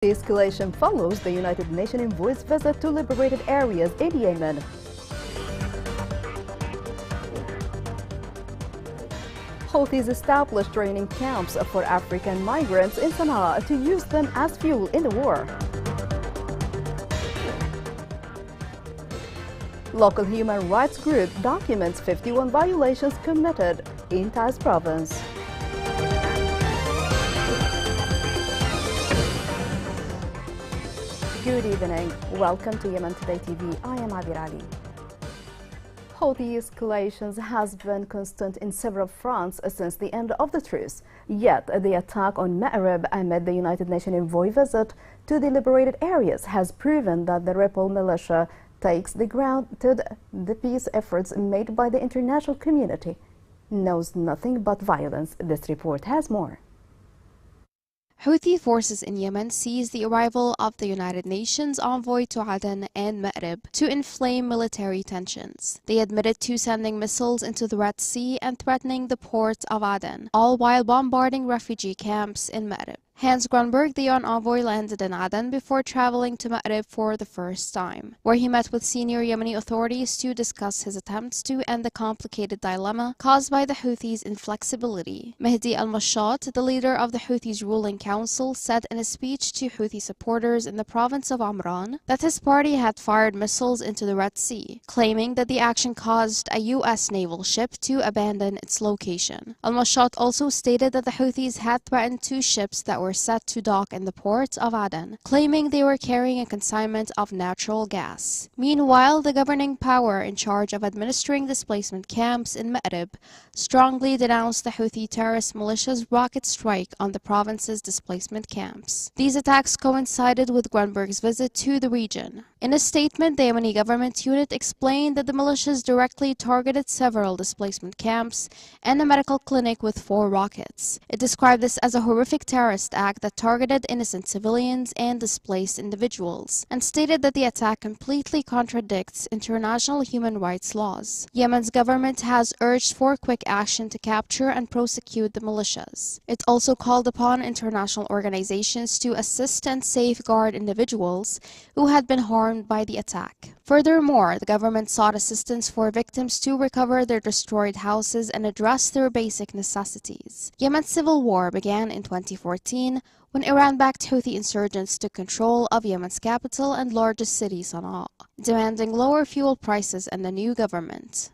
The escalation follows the United Nations envoy's visit to liberated areas in Yemen. Houthis established training camps for African migrants in Sana'a to use them as fuel in the war. Local human rights group documents 51 violations committed in Taiz province. Good evening. Welcome to Yemen Today TV. I am Abir Ali. Houthi escalations has been constant in several fronts since the end of the truce. Yet the attack on Ma'rib amid the United Nations envoy visit to the liberated areas has proven that the rebel militia takes the granted the peace efforts made by the international community knows nothing but violence. This report has more. Houthi forces in Yemen seized the arrival of the United Nations envoy to Aden and Ma'rib to inflame military tensions. They admitted to sending missiles into the Red Sea and threatening the port of Aden, all while bombarding refugee camps in Ma'rib. Hans Grunberg, the UN envoy, landed in Aden before traveling to Ma'rib for the first time, where he met with senior Yemeni authorities to discuss his attempts to end the complicated dilemma caused by the Houthis' inflexibility. Mehdi al-Mashat, the leader of the Houthis' ruling council, said in a speech to Houthi supporters in the province of Amran that his party had fired missiles into the Red Sea, claiming that the action caused a U.S. naval ship to abandon its location. Al-Mashat also stated that the Houthis had threatened 2 ships that were set to dock in the port of Aden, claiming they were carrying a consignment of natural gas. Meanwhile, the governing power in charge of administering displacement camps in Ma'rib strongly denounced the Houthi terrorist militia's rocket strike on the province's displacement camps. These attacks coincided with Grunberg's visit to the region. In a statement, the Yemeni government unit explained that the militias directly targeted several displacement camps and a medical clinic with 4 rockets. It described this as a horrific terrorist act that targeted innocent civilians and displaced individuals, and stated that the attack completely contradicts international human rights laws. Yemen's government has urged for quick action to capture and prosecute the militias. It also called upon international organizations to assist and safeguard individuals who had been harmed by the attack. Furthermore, the government sought assistance for victims to recover their destroyed houses and address their basic necessities. Yemen's civil war began in 2014 when Iran-backed Houthi insurgents took control of Yemen's capital and largest city, Sana'a, demanding lower fuel prices and a new government.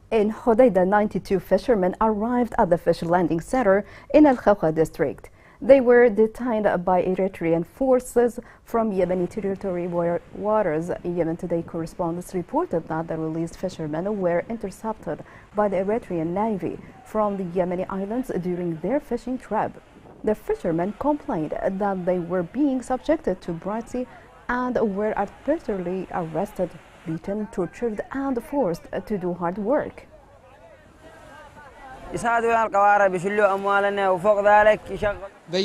In Hodeidah, 92 fishermen arrived at the fish landing center in Al Khawkha district. They were detained by Eritrean forces from Yemeni territory waters. Yemen Today correspondents reported that the released fishermen were intercepted by the Eritrean Navy from the Yemeni islands during their fishing trip. The fishermen complained that they were being subjected to brutality and were arbitrarily arrested, beaten, tortured, and forced to do hard work. They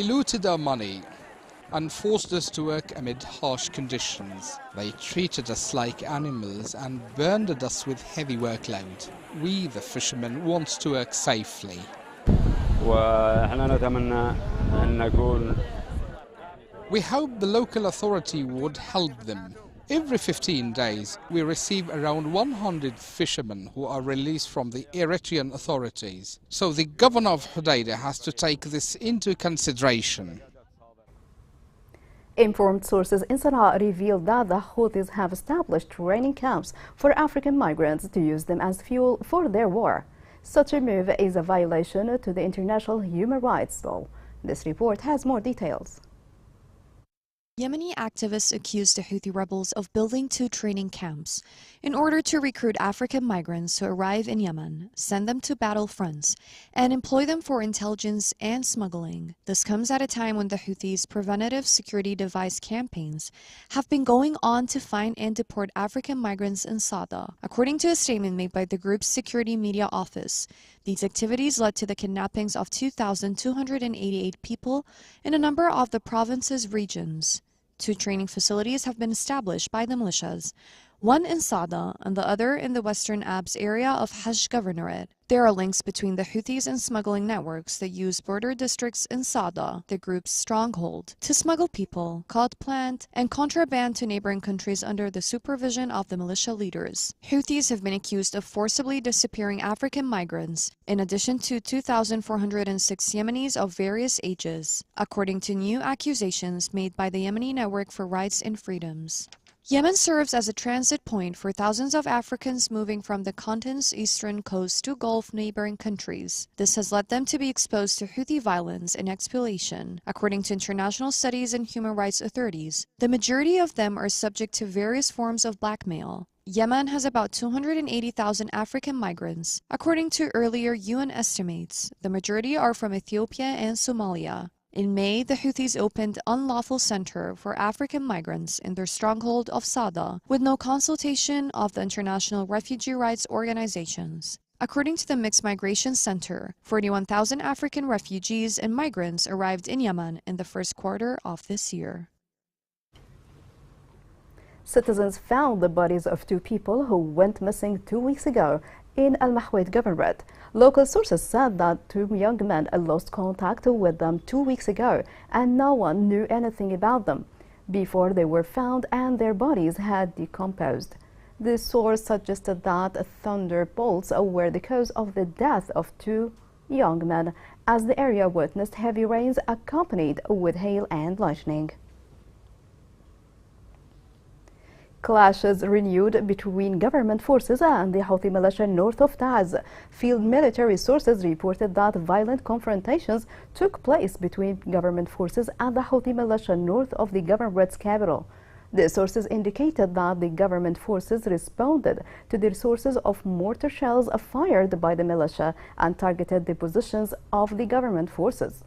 looted our money and forced us to work amid harsh conditions. They treated us like animals and burdened us with heavy workload. We, the fishermen, want to work safely. We hope the local authority would help them. Every 15 days, we receive around 100 fishermen who are released from the Eritrean authorities. So the governor of Hodeidah has to take this into consideration. Informed sources in Sana'a revealed that the Houthis have established training camps for African migrants to use them as fuel for their war. Such a move is a violation to the international human rights law. This report has more details. Yemeni activists accused the Houthi rebels of building 2 training camps in order to recruit African migrants to arrive in Yemen, send them to battle fronts, and employ them for intelligence and smuggling. This comes at a time when the Houthis' preventative security device campaigns have been going on to find and deport African migrants in Sada. According to a statement made by the group's security media office, these activities led to the kidnappings of 2,288 people in a number of the province's regions. 2 training facilities have been established by the militias, one in Sada and the other in the western Abs area of Hajj Governorate. There are links between the Houthis and smuggling networks that use border districts in Sada, the group's stronghold, to smuggle people, cod plant, and contraband to neighboring countries under the supervision of the militia leaders. Houthis have been accused of forcibly disappearing African migrants, in addition to 2,406 Yemenis of various ages, according to new accusations made by the Yemeni Network for Rights and Freedoms. Yemen serves as a transit point for thousands of Africans moving from the continent's eastern coast to Gulf neighboring countries. This has led them to be exposed to Houthi violence and exploitation. According to international studies and human rights authorities, the majority of them are subject to various forms of blackmail. Yemen has about 280,000 African migrants. According to earlier UN estimates, the majority are from Ethiopia and Somalia. In May, the Houthis opened unlawful center for African migrants in their stronghold of Sada, with no consultation of the international refugee rights organizations. According to the Mixed Migration Center, 41,000 African refugees and migrants arrived in Yemen in the first quarter of this year. Citizens found the bodies of two people who went missing 2 weeks ago in Al Mahweit Governorate. Local sources said that two young men lost contact with them 2 weeks ago and no one knew anything about them before they were found and their bodies had decomposed. The source suggested that thunderbolts were the cause of the death of two young men, as the area witnessed heavy rains accompanied with hail and lightning. Clashes renewed between government forces and the Houthi militia north of Taiz. Field military sources reported that violent confrontations took place between government forces and the Houthi militia north of the governorate's capital. The sources indicated that the government forces responded to the sources of mortar shells fired by the militia and targeted the positions of the government forces.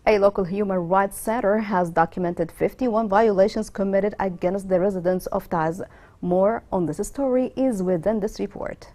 A local human rights center has documented 51 violations committed against the residents of Taiz. More on this story is within this report.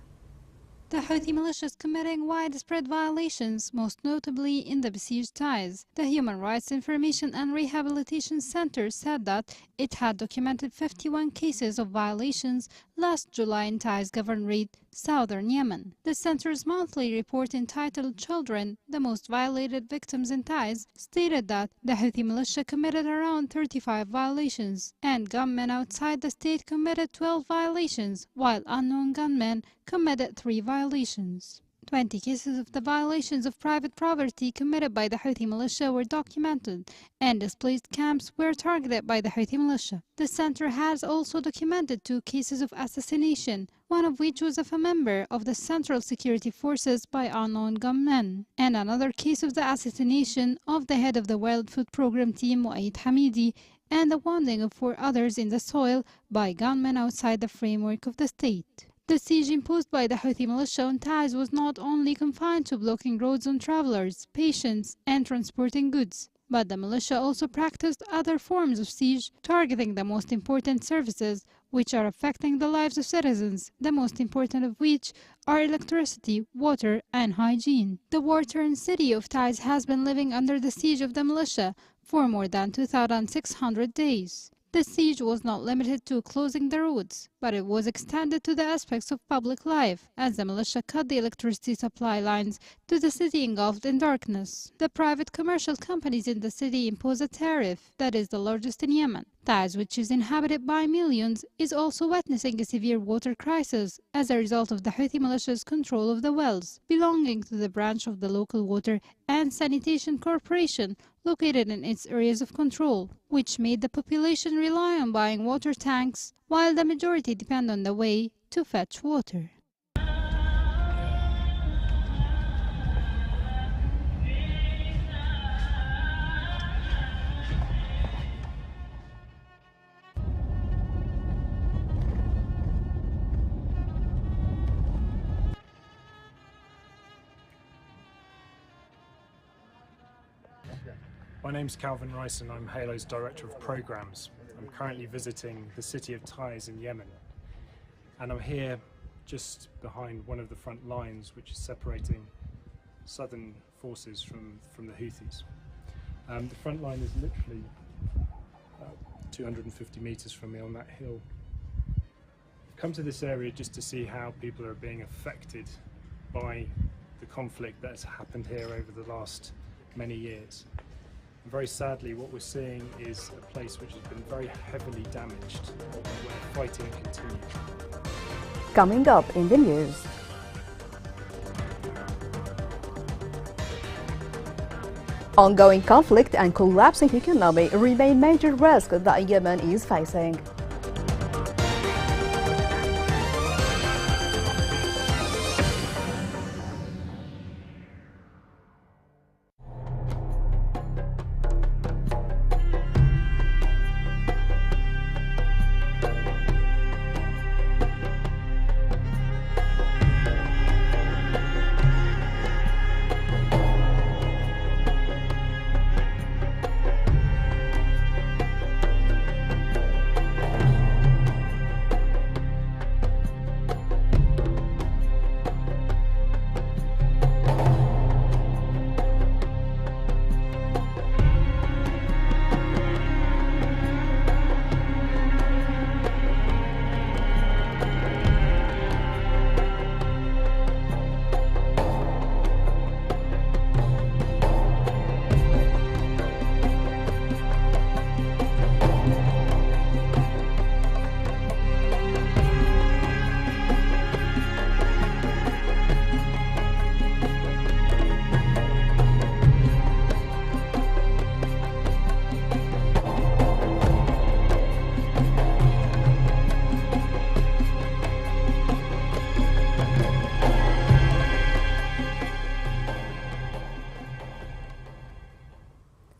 The Houthi militia is committing widespread violations, most notably in the besieged Taiz. The Human Rights Information and Rehabilitation Center said that it had documented 51 cases of violations last July in Taiz Governorate, southern Yemen. The center's monthly report entitled Children, the Most Violated Victims in Taiz, stated that the Houthi militia committed around 35 violations, and gunmen outside the state committed 12 violations, while unknown gunmen committed 3 violations. 20 cases of the violations of private property committed by the Houthi militia were documented, and displaced camps were targeted by the Houthi militia. The center has also documented 2 cases of assassination, one of which was of a member of the Central Security Forces by unknown gunmen, and another case of the assassination of the head of the World Food Program team, Mu'ayyid Hamidi, and the wounding of 4 others in the soil by gunmen outside the framework of the state. The siege imposed by the Houthi militia on Taiz was not only confined to blocking roads on travelers, patients, and transporting goods, but the militia also practiced other forms of siege, targeting the most important services which are affecting the lives of citizens, the most important of which are electricity, water, and hygiene. The war-torn city of Taiz has been living under the siege of the militia for more than 2,600 days. The siege was not limited to closing the roads, but it was extended to the aspects of public life, as the militia cut the electricity supply lines to the city engulfed in darkness. The private commercial companies in the city impose a tariff that is the largest in Yemen. Taiz, which is inhabited by millions, is also witnessing a severe water crisis as a result of the Houthi militia's control of the wells belonging to the branch of the local water and sanitation corporation located in its areas of control, which made the population rely on buying water tanks, while the majority depend on the way to fetch water. My name's Calvin Rice and I'm Halo's Director of Programs. I'm currently visiting the city of Taiz in Yemen, and I'm here just behind one of the front lines which is separating southern forces from the Houthis. The front line is literally 250 meters from me on that hill. I've come to this area just to see how people are being affected by the conflict that's happened here over the last many years. And very sadly, what we're seeing is a place which has been very heavily damaged, where fighting continues. Coming up in the news. Ongoing conflict and collapsing economy remain major risks that Yemen is facing.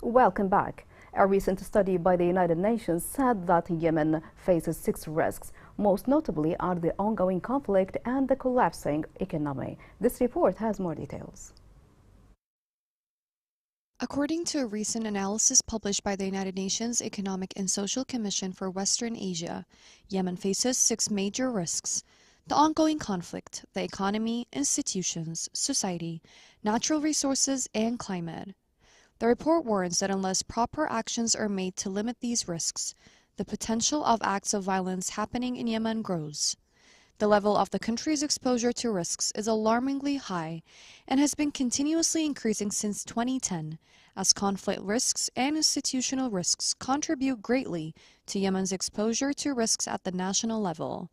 Welcome back. A recent study by the United Nations said that Yemen faces 6 risks. Most notably are the ongoing conflict and the collapsing economy. This report has more details. According to a recent analysis published by the United Nations Economic and Social Commission for Western Asia, Yemen faces 6 major risks: the ongoing conflict, the economy, institutions, society, natural resources, and climate. The report warns that unless proper actions are made to limit these risks, the potential of acts of violence happening in Yemen grows. The level of the country's exposure to risks is alarmingly high and has been continuously increasing since 2010, as conflict risks and institutional risks contribute greatly to Yemen's exposure to risks at the national level.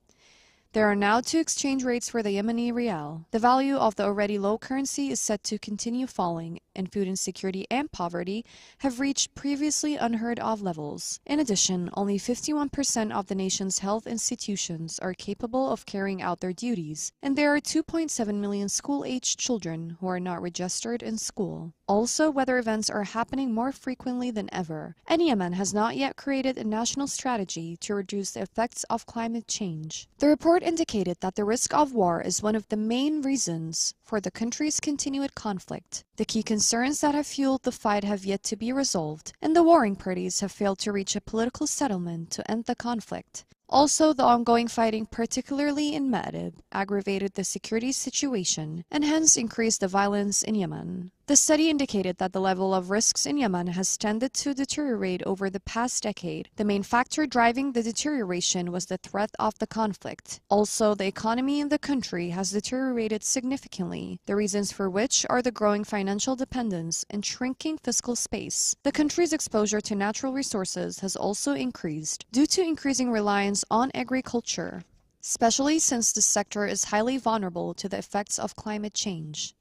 There are now 2 exchange rates for the Yemeni rial. The value of the already low currency is set to continue falling, and food insecurity and poverty have reached previously unheard of levels. In addition, only 51% of the nation's health institutions are capable of carrying out their duties, and there are 2.7 million school-aged children who are not registered in school. Also, weather events are happening more frequently than ever, and Yemen has not yet created a national strategy to reduce the effects of climate change. The report indicated that the risk of war is one of the main reasons for the country's continued conflict. The key concerns that have fueled the fight have yet to be resolved, and the warring parties have failed to reach a political settlement to end the conflict. Also, the ongoing fighting, particularly in Ma'rib, aggravated the security situation and hence increased the violence in Yemen. The study indicated that the level of risks in Yemen has tended to deteriorate over the past decade. The main factor driving the deterioration was the threat of the conflict. Also, the economy in the country has deteriorated significantly, the reasons for which are the growing financial dependence and shrinking fiscal space. The country's exposure to natural resources has also increased due to increasing reliance on agriculture, especially since the sector is highly vulnerable to the effects of climate change.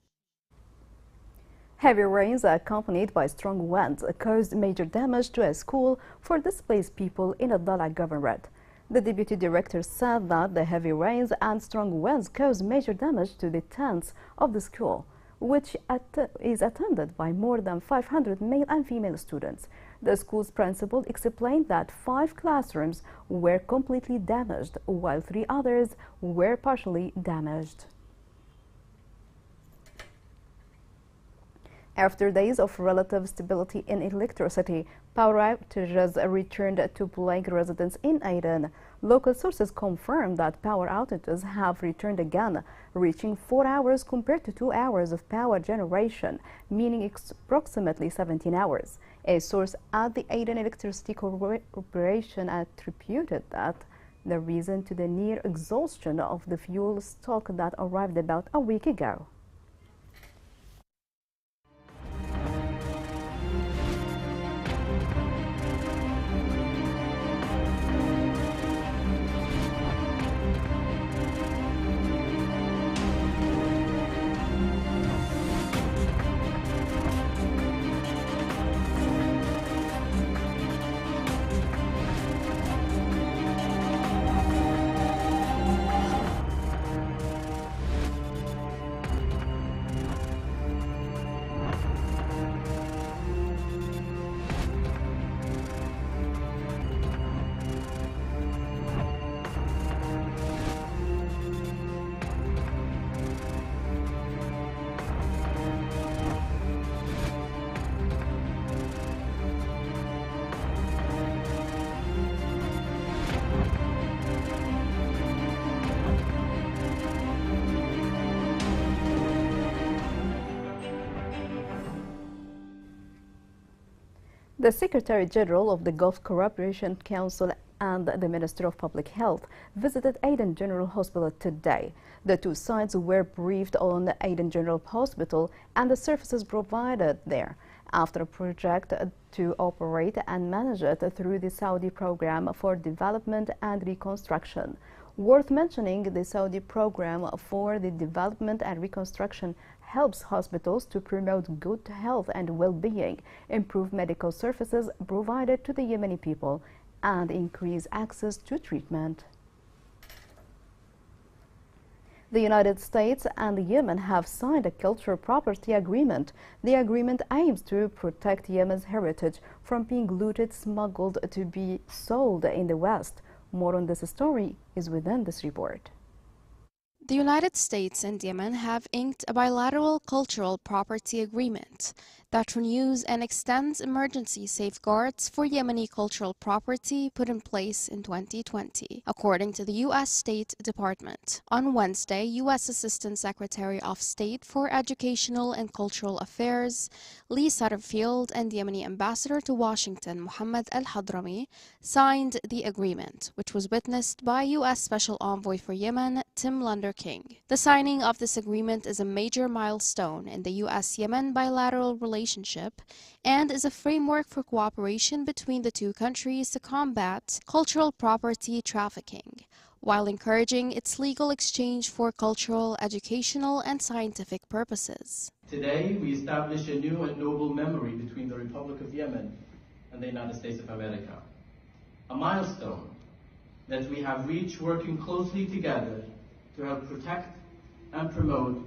Heavy rains accompanied by strong winds caused major damage to a school for displaced people in Adala Governorate. The deputy director said that the heavy rains and strong winds caused major damage to the tents of the school, which is attended by more than 500 male and female students. The school's principal explained that 5 classrooms were completely damaged, while 3 others were partially damaged. After days of relative stability in electricity, power outages returned to plague residents in Aden. Local sources confirm that power outages have returned again, reaching 4 hours compared to 2 hours of power generation, meaning approximately 17 hours. A source at the Aden Electricity Corporation attributed that the reason to the near exhaustion of the fuel stock that arrived about a week ago. The Secretary General of the Gulf Cooperation Council and the Minister of Public Health visited Aden General Hospital today. The two sides were briefed on Aden General Hospital and the services provided there after a project to operate and manage it through the Saudi Program for Development and Reconstruction. Worth mentioning, the Saudi Program for the Development and Reconstruction helps hospitals to promote good health and well-being, improve medical services provided to the Yemeni people, and increase access to treatment. The United States and Yemen have signed a cultural property agreement. The agreement aims to protect Yemen's heritage from being looted, smuggled to be sold in the West. More on this story is within this report. The United States and Yemen have inked a bilateral cultural property agreement that renews and extends emergency safeguards for Yemeni cultural property put in place in 2020, according to the U.S. State Department. On Wednesday, U.S. Assistant Secretary of State for Educational and Cultural Affairs, Lee Satterfield, and Yemeni Ambassador to Washington, Mohammed Al-Hadrami, signed the agreement, which was witnessed by U.S. Special Envoy for Yemen, Tim Lunder-King. The signing of this agreement is a major milestone in the U.S.-Yemen bilateral relationship and is a framework for cooperation between the two countries to combat cultural property trafficking, while encouraging its legal exchange for cultural, educational, and scientific purposes. Today, we establish a new and noble memory between the Republic of Yemen and the United States of America, a milestone that we have reached working closely together to help protect and promote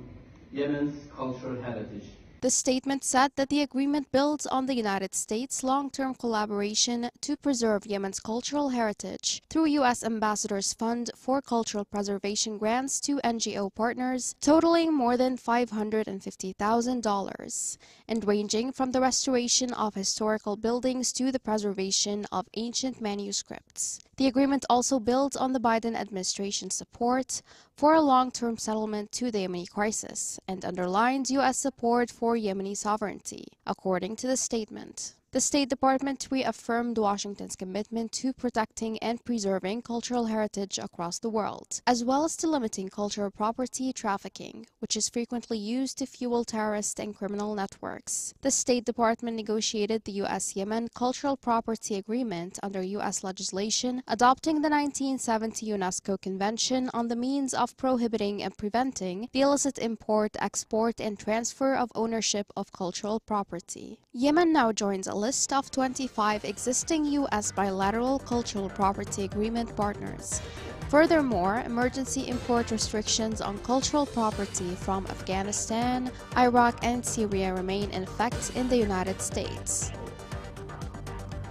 Yemen's cultural heritage. The statement said that the agreement builds on the United States' long-term collaboration to preserve Yemen's cultural heritage through U.S. Ambassador's Fund for Cultural Preservation grants to NGO partners totaling more than $550,000 and ranging from the restoration of historical buildings to the preservation of ancient manuscripts. The agreement also builds on the Biden administration's support for a long-term settlement to the Yemeni crisis and underlines U.S. support for Yemeni sovereignty, according to the statement. The State Department reaffirmed Washington's commitment to protecting and preserving cultural heritage across the world, as well as to limiting cultural property trafficking, which is frequently used to fuel terrorist and criminal networks. The State Department negotiated the U.S.-Yemen Cultural Property Agreement under U.S. legislation, adopting the 1970 UNESCO Convention on the means of prohibiting and preventing the illicit import, export, and transfer of ownership of cultural property. Yemen now joins a list of 25 existing U.S. bilateral cultural property agreement partners. Furthermore, emergency import restrictions on cultural property from Afghanistan, Iraq, and Syria remain in effect in the United States.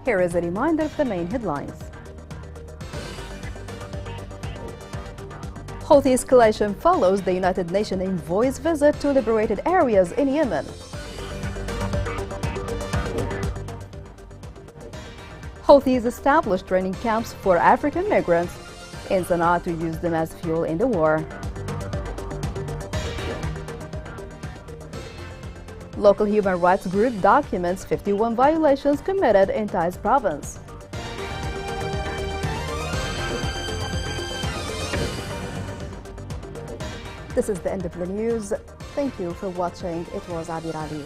Here is a reminder of the main headlines. Houthi escalation follows the United Nations envoy's visit to liberated areas in Yemen. Houthis established training camps for African migrants. in Sana'a to use them as fuel in the war. Local human rights group documents 51 violations committed in Taiz province. This is the end of the news. Thank you for watching. It was Abir Ali.